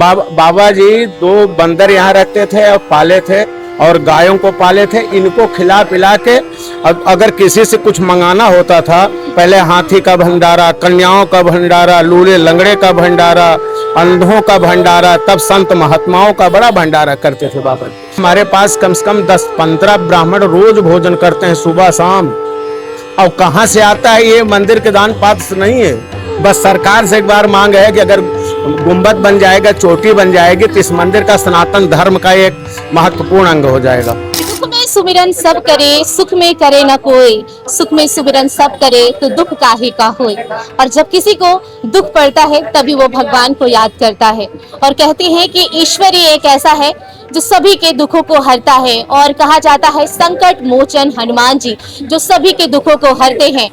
बाबा जी 2 बंदर यहाँ रखते थे और पाले थे और गायों को पाले थे। इनको खिला पिला के अगर किसी से कुछ मंगाना होता था, पहले हाथी का भंडारा, कन्याओं का भंडारा, लूले लंगड़े का भंडारा, अंधों का भंडारा, तब संत महात्माओं का बड़ा भंडारा करते थे बाबा। हमारे पास कम से कम 10-15 ब्राह्मण रोज भोजन करते हैं सुबह शाम। और कहाँ से आता है ये? मंदिर के दान पात्र नहीं है, बस सरकार से एक बार मांग है कि अगर गुंबद बन जाएगा, चोटी बन जाएगी तो इस मंदिर का सनातन धर्म का एक महत्वपूर्ण अंग हो जाएगा। दुख में सुमिरन सब करे, सुख में करे न कोई, सुख में सुमिरन सब करे तो दुख काहे का होए। और जब किसी को दुख पड़ता है तभी वो भगवान को याद करता है। और कहते हैं कि ईश्वर ही एक ऐसा है जो सभी के दुखों को हरता है। और कहा जाता है संकट मोचन हनुमान जी जो सभी के दुखों को हरते हैं।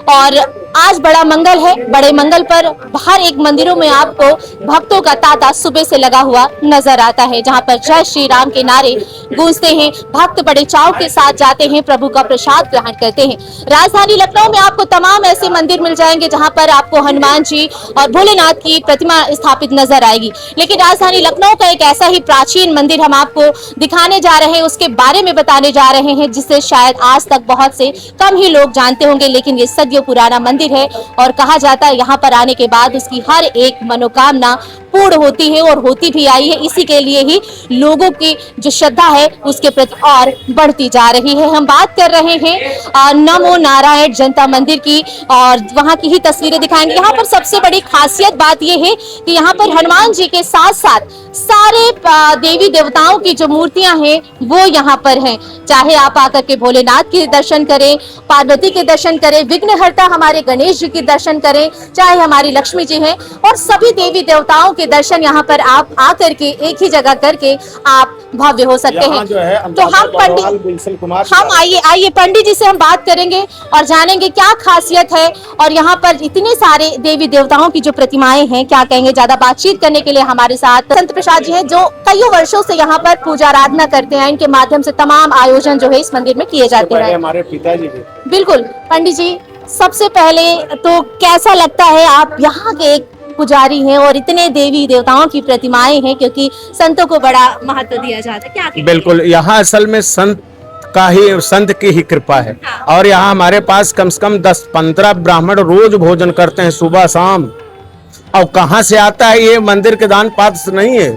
और आज बड़ा मंगल है, बड़े मंगल पर हर एक मंदिरों में आपको भक्तों का तांता सुबह से लगा हुआ नजर आता है, जहां पर जय श्री राम के नारे गूंजते हैं। भक्त बड़े चाव के साथ जाते हैं, प्रभु का प्रसाद ग्रहण करते हैं। राजधानी लखनऊ में आपको तमाम ऐसे मंदिर मिल जाएंगे जहां पर आपको हनुमान जी और भोलेनाथ की प्रतिमा स्थापित नजर आएगी। लेकिन राजधानी लखनऊ का एक ऐसा ही प्राचीन मंदिर हम आपको दिखाने जा रहे हैं, उसके बारे में बताने जा रहे हैं, जिससे शायद आज तक बहुत से कम ही लोग जानते होंगे। लेकिन ये सदियों पुराना मंदिर है और कहा जाता है यहाँ पर आने के बाद उसकी हर एक मनोकामना पूर्ण होती है और होती भी आई है। इसी के लिए ही लोगों की जो श्रद्धा है उसके प्रति और बढ़ती जा रही है। हम बात कर रहे हैं नमो नारायण जनता मंदिर की और वहाँ की ही तस्वीरें दिखाएंगे। यहाँ पर सबसे बड़ी खासियत बात यह है कि यहाँ पर हनुमान जी के साथ साथ सारे देवी देवताओं की जो मूर्तियां हैं वो यहाँ पर हैं। चाहे आप आकर के भोलेनाथ के दर्शन करें, पार्वती के दर्शन करें, विघ्नहर्ता हमारे गणेश जी के दर्शन करें, चाहे हमारी लक्ष्मी जी हैं, और सभी देवी देवताओं के दर्शन यहाँ पर आप आकर के एक ही जगह करके आप भव्य हो सकते हैं। तो हम आइए पंडित जी से हम बात करेंगे और जानेंगे क्या खासियत है और यहाँ पर इतने सारे देवी देवताओं की जो प्रतिमाएं हैं क्या कहेंगे। ज्यादा बातचीत करने के लिए हमारे साथ संत प्रसाद जी हैं जो कई वर्षों से यहाँ पर पूजा आराधना करते हैं। इनके माध्यम से तमाम आयोजन जो है इस मंदिर में किए जाते हैं। हमारे पिताजी भी। बिल्कुल पंडित जी, सबसे पहले तो कैसा लगता है, आप यहाँ के एक पुजारी हैं और इतने देवी देवताओं की प्रतिमाएं हैं, क्योंकि संतों को बड़ा महत्व दिया जाता है, क्या? बिल्कुल, यहाँ असल में संत की ही कृपा है। हाँ। और यहाँ हमारे पास कम से कम 10-15 ब्राह्मण रोज भोजन करते हैं सुबह शाम। और कहाँ से आता है ये? मंदिर के दान पात्र नहीं है,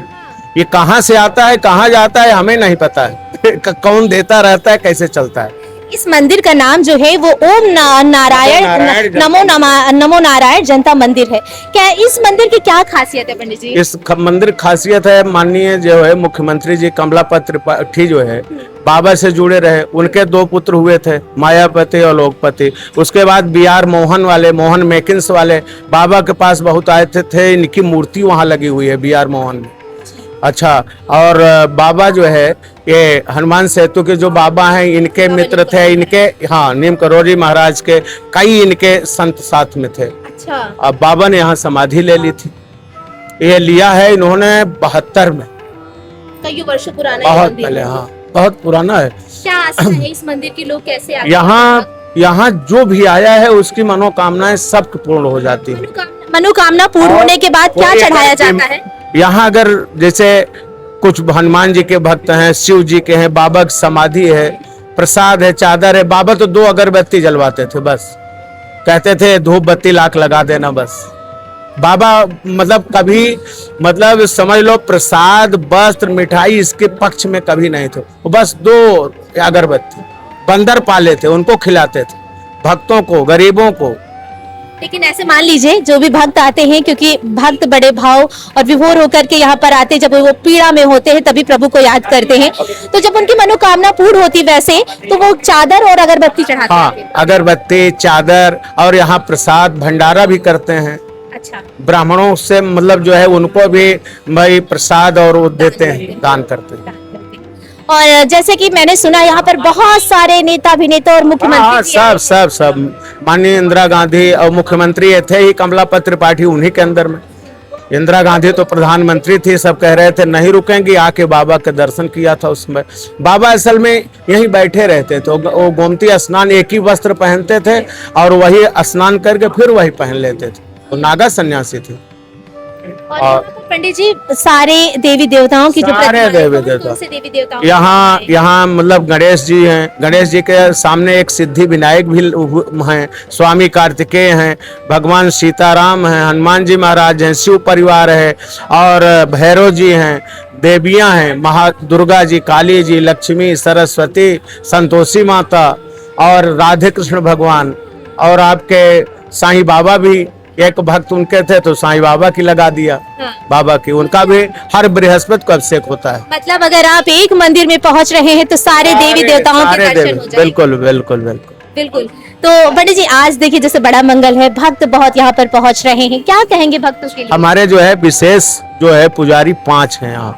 ये कहाँ से आता है, कहाँ जाता है, हमें नहीं पता है। कौन देता रहता है, कैसे चलता है। इस मंदिर का नाम जो है वो ओम नारायण नमो नारायण जनता मंदिर है। क्या इस मंदिर की क्या खासियत है पंडित जी? इस मंदिर खासियत है, माननीय जो है मुख्यमंत्री जी कमलापत त्रिपाठी जो है बाबा से जुड़े रहे। उनके 2 पुत्र हुए थे, मायापति और लोकपति। उसके बाद BR मोहन वाले, मोहन मेकिन्स वाले बाबा के पास बहुत आए थे। इनकी मूर्ति वहाँ लगी हुई है BR मोहन में। अच्छा, और बाबा जो है ये हनुमान सेतु के जो बाबा हैं इनके मित्र थे। इनके नीम करोरी महाराज के कई इनके संत साथ में थे। अच्छा। अब बाबा ने यहाँ समाधि ले ली थी। ये लिया है इन्होंने 72 में, कई वर्षों पुराना, बहुत पहले। हाँ, बहुत पुराना है। क्या आस्था है इस मंदिर की? लोग कैसे आते हैं? यहाँ जो भी आया है उसकी मनोकामनाएं सब पूर्ण हो जाती है। मनोकामना पूर्ण होने के बाद क्या चढ़ाया जाता है यहाँ? अगर जैसे कुछ हनुमान जी के भक्त हैं, शिव जी के हैं, बाबा की समाधि है, प्रसाद है, चादर है। बाबा तो 2 अगरबत्ती जलवाते थे बस, कहते थे धूप बत्ती लाख लगा देना बस। बाबा कभी समझ लो प्रसाद, वस्त्र, मिठाई इसके पक्ष में कभी नहीं थे। बस 2 अगरबत्ती, बंदर पाले थे, उनको खिलाते थे, भक्तों को, गरीबों को। लेकिन ऐसे मान लीजिए जो भी भक्त आते हैं, क्योंकि भक्त बड़े भाव और विभोर होकर के यहाँ पर आते, जब वो पीड़ा में होते हैं तभी प्रभु को याद करते हैं, तो जब उनकी मनोकामना पूर्ण होती वैसे तो वो चादर और अगरबत्ती चढ़ाते हैं। हाँ, अगरबत्ती, चादर, और यहाँ प्रसाद भंडारा भी करते हैं। अच्छा। ब्राह्मणों से जो है उनको भी भाई प्रसाद और वो देते हैं, दान करते हैं। और जैसे कि मैंने सुना यहाँ पर बहुत सारे नेता अभिनेता और मुख्यमंत्री सब माननीय इंदिरा गांधी और मुख्यमंत्री थे ही कमलापत त्रिपाठी, उन्हीं के अंदर में। इंदिरा गांधी तो प्रधानमंत्री थी, सब कह रहे थे नहीं रुकेंगे, आके बाबा के दर्शन किया था उसमें। बाबा असल में यहीं बैठे रहते थे, वो गोमती स्नान एक ही वस्त्र पहनते थे और वही स्नान करके फिर वही पहन लेते थे। तो नागा सन्यासी थे। और पंडित जी सारे देवी देवताओं की जो सारे प्रतिमा है, देवी कौन देवता। कौन से देवी देवताओं यहाँ यहाँ मतलब गणेश जी हैं, गणेश जी के सामने एक सिद्धि विनायक भी हैं, स्वामी कार्तिकेय हैं, भगवान सीताराम हैं, हनुमान जी महाराज हैं, शिव परिवार है और भैरव जी हैं, देवियां हैं, महा दुर्गा जी, काली जी, लक्ष्मी, सरस्वती, संतोषी माता और राधे कृष्ण भगवान और आपके साईं बाबा भी, एक भक्त उनके थे तो साईं बाबा की लगा दिया, हाँ। बाबा की, उनका भी हर बृहस्पति को अभिषेक होता है। मतलब अगर आप एक मंदिर में पहुंच रहे हैं तो सारे देवी देवताओं के सारे दर्शन देवी, हो जाएंगे। बिल्कुल बिल्कुल बिल्कुल। बिल्कुल। तो पंडित जी आज देखिए जैसे बड़ा मंगल है, भक्त बहुत यहाँ पर पहुंच रहे हैं, क्या कहेंगे भक्तों के लिए? हमारे जो है विशेष जो है पुजारी 5 हैं यहाँ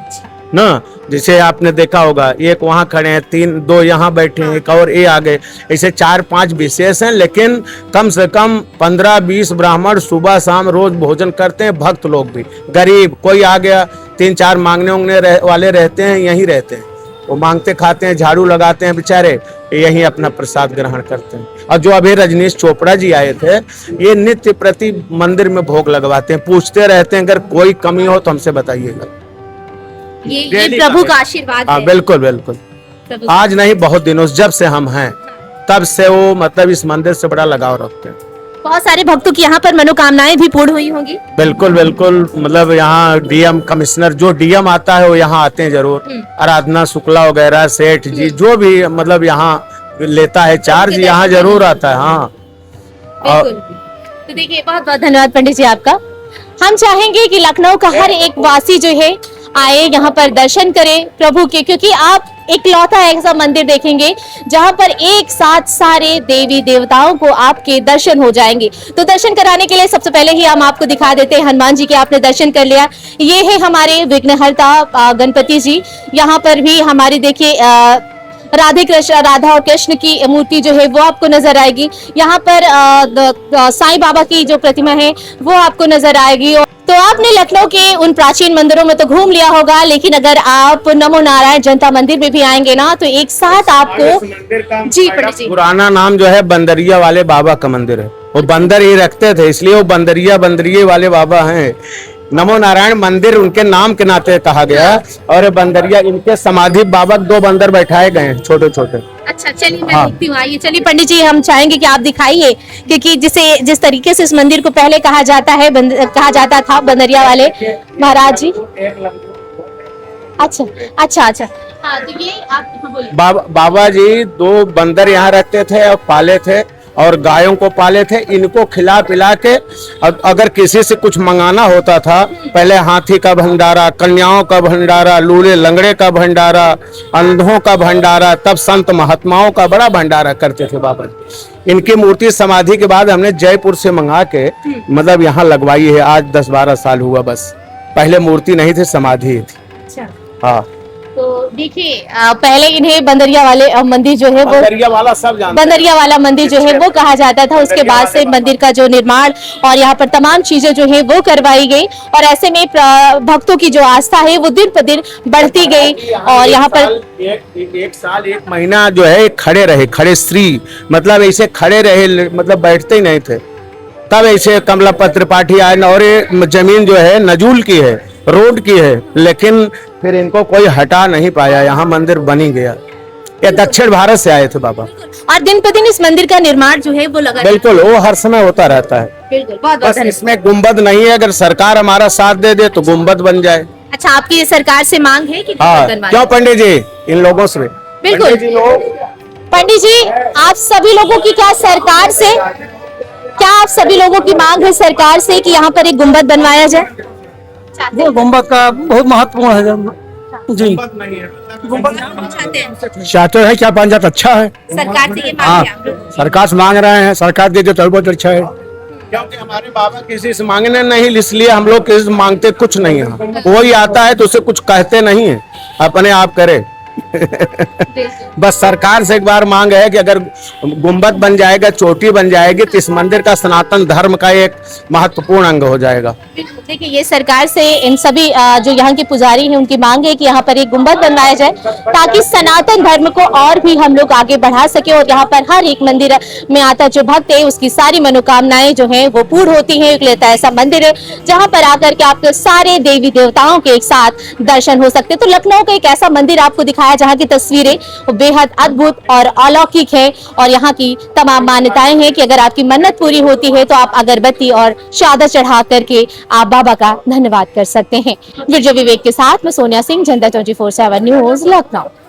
ना, जिसे आपने देखा होगा, एक वहाँ खड़े हैं, 2 यहाँ बैठे हैं, एक और ये आगे, ऐसे 4-5 विशेष हैं, लेकिन कम से कम 15-20 ब्राह्मण सुबह शाम रोज भोजन करते हैं, भक्त लोग भी, गरीब कोई आ गया 3-4 मांगने उंगने वाले रहते हैं, यहीं रहते हैं, वो मांगते खाते हैं, झाड़ू लगाते हैं बेचारे, यहीं अपना प्रसाद ग्रहण करते हैं। और जो अभी रजनीश चोपड़ा जी आए थे, ये नित्य प्रति मंदिर में भोग लगवाते हैं, पूछते रहते हैं अगर कोई कमी हो तो हमसे बताइएगा। ये प्रभु का आशीर्वाद हाँ है। बिल्कुल बिल्कुल। प्रभु। आज नहीं, बहुत दिनों से, जब से हम हैं तब से वो मतलब इस मंदिर से बड़ा लगाव रखते हैं। बहुत सारे भक्तों की यहाँ पर मनोकामनाएं भी पूर्ण हुई होंगी। बिल्कुल बिल्कुल, मतलब यहाँ डीएम कमिश्नर, जो डीएम आता है वो यहाँ आते हैं जरूर, आराधना शुक्ला वगैरह, सेठ जी, जो भी मतलब यहाँ लेता है चार्ज, यहाँ जरूर आता है। हाँ बिल्कुल। तो देखिए बहुत बहुत धन्यवाद पंडित जी आपका। हम चाहेंगे कि लखनऊ का हर एक वासी जो है आए यहाँ पर दर्शन करे प्रभु के, क्योंकि आप इकलौता ऐसा मंदिर देखेंगे जहाँ पर एक साथ सारे देवी देवताओं को आपके दर्शन हो जाएंगे। तो दर्शन कराने के लिए सबसे पहले ही हम आपको दिखा देते हैं हनुमान जी के, आपने दर्शन कर लिया, ये है हमारे विघ्नहर्ता गणपति जी। यहाँ पर भी हमारी देखिए राधा और कृष्ण की मूर्ति जो है वो आपको नजर आएगी। यहाँ पर साईं बाबा की जो प्रतिमा है वो आपको नजर आएगी। तो आपने लखनऊ के उन प्राचीन मंदिरों में तो घूम लिया होगा, लेकिन अगर आप नमो नारायण जनता मंदिर में भी आएंगे ना तो एक साथ आपको जी पंडित जी, पुराना नाम जो है बंदरिया वाले बाबा का मंदिर है, वो बंदर ही रखते थे इसलिए वो बंदरिया वाले बाबा हैं। नमो नारायण मंदिर उनके नाम के नाते कहा गया, और बंदरिया इनके समाधि बाबा 2 बंदर बैठाए गए हैं छोटे छोटे। अच्छा चलिए मैं हाँ। देखती हूँ, आइए चलिए पंडित जी, हम चाहेंगे कि आप दिखाइए, क्योंकि जिस तरीके से इस मंदिर को पहले कहा जाता था बंदरिया वाले महाराज जी। अच्छा हाँ, तो ये आप हाँ, बोलिए। बाबा जी 2 बंदर यहाँ रखते थे और पाले थे, और गायों को पाले थे, इनको खिला पिला के अगर किसी से कुछ मंगाना होता था, पहले हाथी का भंडारा, कन्याओं का भंडारा, लूले लंगड़े का भंडारा, अंधों का भंडारा, तब संत महात्माओं का बड़ा भंडारा करते थे बाबा जी। इनकी मूर्ति समाधि के बाद हमने जयपुर से मंगा के मतलब यहाँ लगवाई है, आज 10-12 साल हुआ, बस पहले मूर्ति नहीं थी, समाधि थी। अच्छा, हाँ, तो देखिए पहले इन्हें बंदरिया वाले मंदिर जो है वो बंदरिया वाला सब जानते हैं। बंदरिया वाला मंदिर जो है वो कहा जाता था। उसके बाद से मंदिर का जो निर्माण और यहाँ पर तमाम चीजें जो है वो करवाई गई, और ऐसे में भक्तों की जो आस्था है वो दिन पर दिन बढ़ती गई। और यहाँ पर एक साल 1 महीना जो है खड़े रहे, खड़े श्री, मतलब ऐसे खड़े रहे, मतलब बैठते ही नहीं थे। तब ऐसे कमलापत त्रिपाठी आए, और ये जमीन जो है नजूल की है, रोड की है, लेकिन फिर इनको कोई हटा नहीं पाया, यहाँ मंदिर बनी गया। ये दक्षिण भारत से आए थे बाबा, और दिन पर दिन इस मंदिर का निर्माण जो है वो लगा बिल्कुल, वो हर समय होता रहता है। बिल्कुल, बहुत बस इसमें गुम्बद नहीं है, अगर सरकार हमारा साथ दे दे तो गुम्बद बन जाए। अच्छा, आपकी ये सरकार से मांग है कि हाँ, बनवाएं? क्यों पंडित जी, इन लोगों से बिल्कुल पंडित जी, आप सभी लोगों की क्या सरकार से, क्या आप सभी लोगों की मांग है सरकार से कि यहाँ पर एक गुम्बद बनवाया जाए? वो गुम्बद का बहुत महत्वपूर्ण है जी। चाहते हैं क्या बन जाता अच्छा है। सरकार से ये हाँ, मांग है आप लोग? सरकार से मांग रहे हैं, सरकार दे दे तो बहुत अच्छा है। क्योंकि हमारे बाबा किसी से मांगने नहीं, इसलिए हम लोग किसी से मांगते कुछ नहीं है। कोई आता है तो उसे कुछ कहते नहीं है, अपने आप करे। बस सरकार से एक बार मांग है कि अगर गुम्बद बन जाएगा, चोटी बन जाएगी, तो इस मंदिर का सनातन धर्म का एक महत्वपूर्ण अंग हो जाएगा। देखिए, ये सरकार से इन सभी जो यहाँ के पुजारी हैं उनकी मांग है कि यहाँ पर एक गुम्बद बनवाया जाए ताकि सनातन धर्म को और भी हम लोग आगे बढ़ा सके और यहाँ पर हर एक मंदिर में आता जो भक्त है उसकी सारी मनोकामनाएं जो हैं वो पूर्ण होती हैं। एक लेता ऐसा मंदिर है जहाँ पर आकर के आपके सारे देवी देवताओं के एक साथ दर्शन हो सकते हैं। तो लखनऊ का एक ऐसा मंदिर आपको दिखाया जहाँ की तस्वीरें वो बेहद अद्भुत और अलौकिक है और यहाँ की तमाम मान्यताएं हैं कि अगर आपकी मन्नत पूरी होती है तो आप अगरबत्ती और चादर चढ़ा करके आप बाबा का धन्यवाद कर सकते हैं। वीडियो विवेक के साथ मैं सोनिया सिंह, जनता 24/7 न्यूज, लखनऊ।